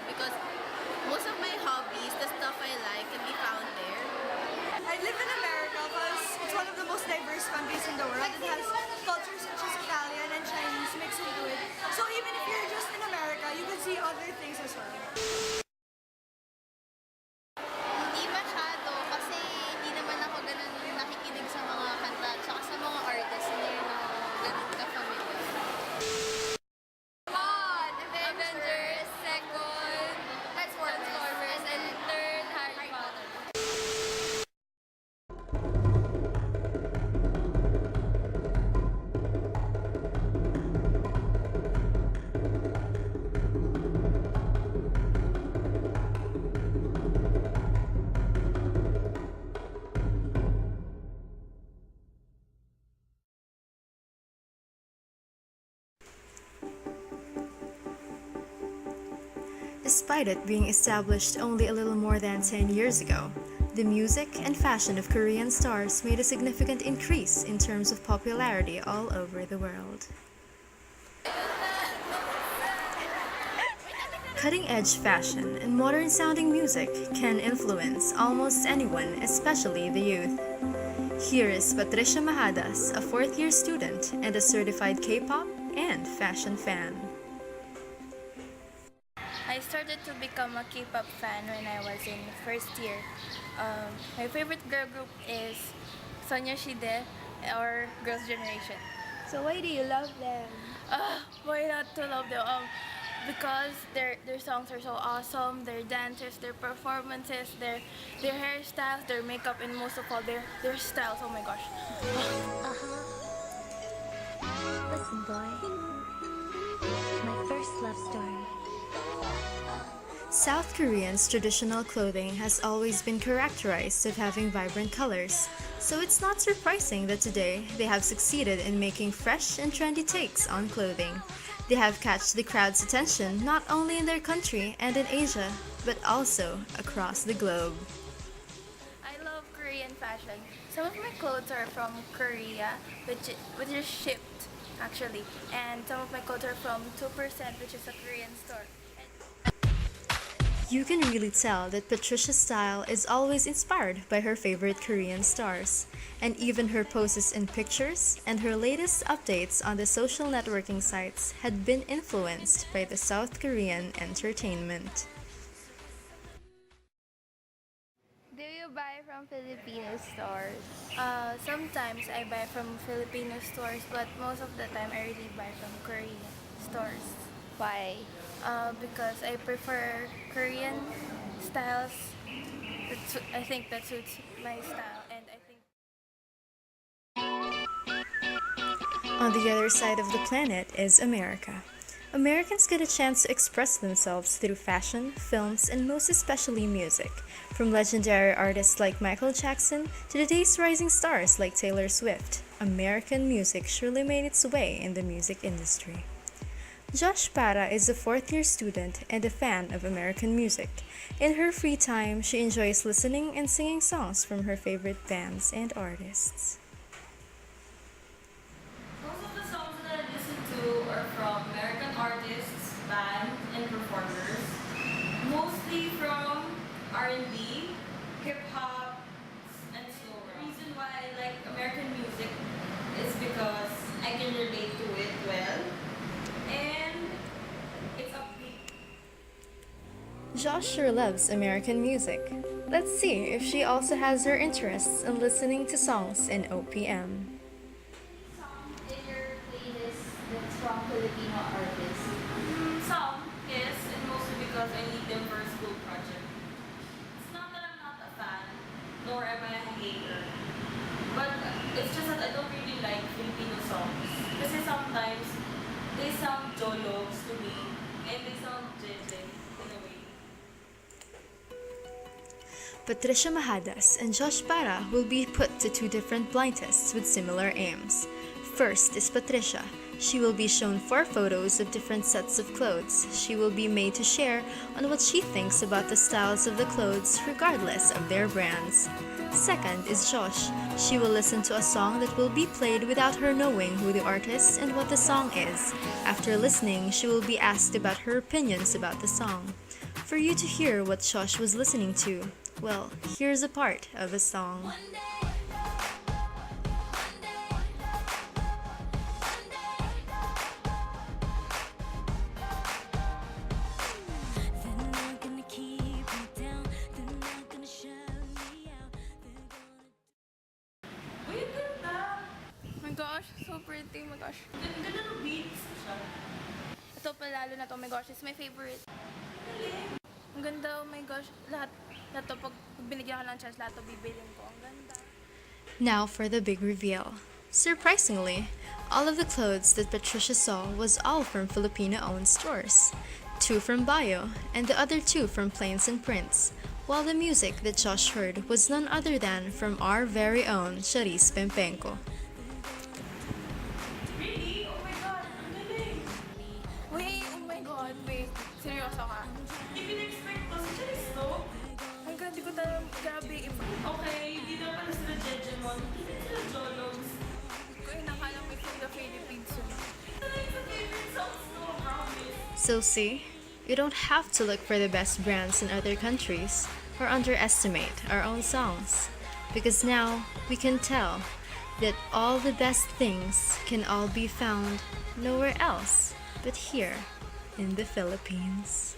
because most of my hobbies, the stuff I like, can be found there. I live in America because it's one of the most diverse countries in the world. It has cultures such as Italian and Chinese mixed into it. So even if you're just in America, you can see other things as well. Hindi masyado kasi hindi naman ako ganun nakikinig sa mga kanta at saka sa mga artists, hindi rin ako ganun ka-familiar. On! Avengers, second, Transformers, and third, Harry Potter. Despite it being established only a little more than 10 years ago, the music and fashion of Korean stars made a significant increase in terms of popularity all over the world. Cutting-edge fashion and modern-sounding music can influence almost anyone, especially the youth. Here is Patricia Mahadas, a fourth-year student and a certified K-pop and fashion fan. I started to become a K-pop fan when I was in first year. My favorite girl group is Sonya Shide or Girls' Generation. So why do you love them? Why not to love them? Because their songs are so awesome. Their dances, their performances, their hairstyles, their makeup, and most of all their styles. Oh my gosh! Listen, boy. My first love story. South Koreans' traditional clothing has always been characterized of having vibrant colors, so it's not surprising that today they have succeeded in making fresh and trendy takes on clothing. They have catched the crowd's attention not only in their country and in Asia, but also across the globe. I love Korean fashion. Some of my clothes are from Korea, which is shipped actually, and some of my clothes are from 2%, which is a Korean store. You can really tell that Patricia's style is always inspired by her favorite Korean stars, and even her poses in pictures and her latest updates on the social networking sites had been influenced by the South Korean entertainment. Do you buy from Filipino stores? Sometimes I buy from Filipino stores, but most of the time I really buy from Korean stores. Why? Because I prefer Korean styles. I think that suits my style, and I think. On the other side of the planet is America. Americans get a chance to express themselves through fashion, films, and most especially music. From legendary artists like Michael Jackson to today's rising stars like Taylor Swift, American music surely made its way in the music industry. Josh Para is a fourth-year student and a fan of American music. In her free time, she enjoys listening and singing songs from her favorite bands and artists. Most of the songs that I listen to are from American artists, bands, and performers. Mostly from R&B, hip-hop, and slow rock. The reason why I like American music is because I can relate to it well. And it's upbeat. Josh sure loves American music. Let's see if she also has her interests in listening to songs in OPM. Song in your playlist that's from Filipino artists? Some, yes, and mostly because I need them for a school project. It's not that I'm not a fan, nor am I a hater. But it's just that I don't really like Filipino songs. Kasi sometimes, they sound jologs to me, and they sound jeje in a way. Patricia Mahadas and Josh Para will be put to two different blind tests with similar aims. First is Patricia. She will be shown 4 photos of different sets of clothes. She will be made to share on what she thinks about the styles of the clothes regardless of their brands. Second is Josh. She will listen to a song that will be played without her knowing who the artist and what the song is. After listening, she will be asked about her opinions about the song. For you to hear what Josh was listening to, well, here's a part of a song. Uy, ang ganda! Oh my gosh, so pretty. Oh my gosh. Ganda ng beats siya. Ito pa lalo na to. Oh my gosh, it's my favorite. Ang ganda. Oh my gosh. Lahat to. Pag binigyan ka ng chance, lahat to bibilin ko. Ang ganda. Now for the big reveal. Surprisingly, all of the clothes that Patricia saw was all from Filipino-owned stores. 2 from Bio, and the other 2 from Plains and Prints, while the music that Josh heard was none other than from our very own Charisse Pempenco. Really? Oh my God! Ang galing! Wait, oh my god. Wait, seryoso ka? Hindi ko na-expect to. Si Charis to? Ang ganda, di ko talaga grabe. Okay, hindi na pala sila Jejemon. Hindi sila Jologs. Ko inakala may from the Philippines yun. Ito na yung favorite songs ko, promise. So see, you don't have to look for the best brands in other countries or underestimate our own songs, because now we can tell that all the best things can all be found nowhere else but here in the Philippines.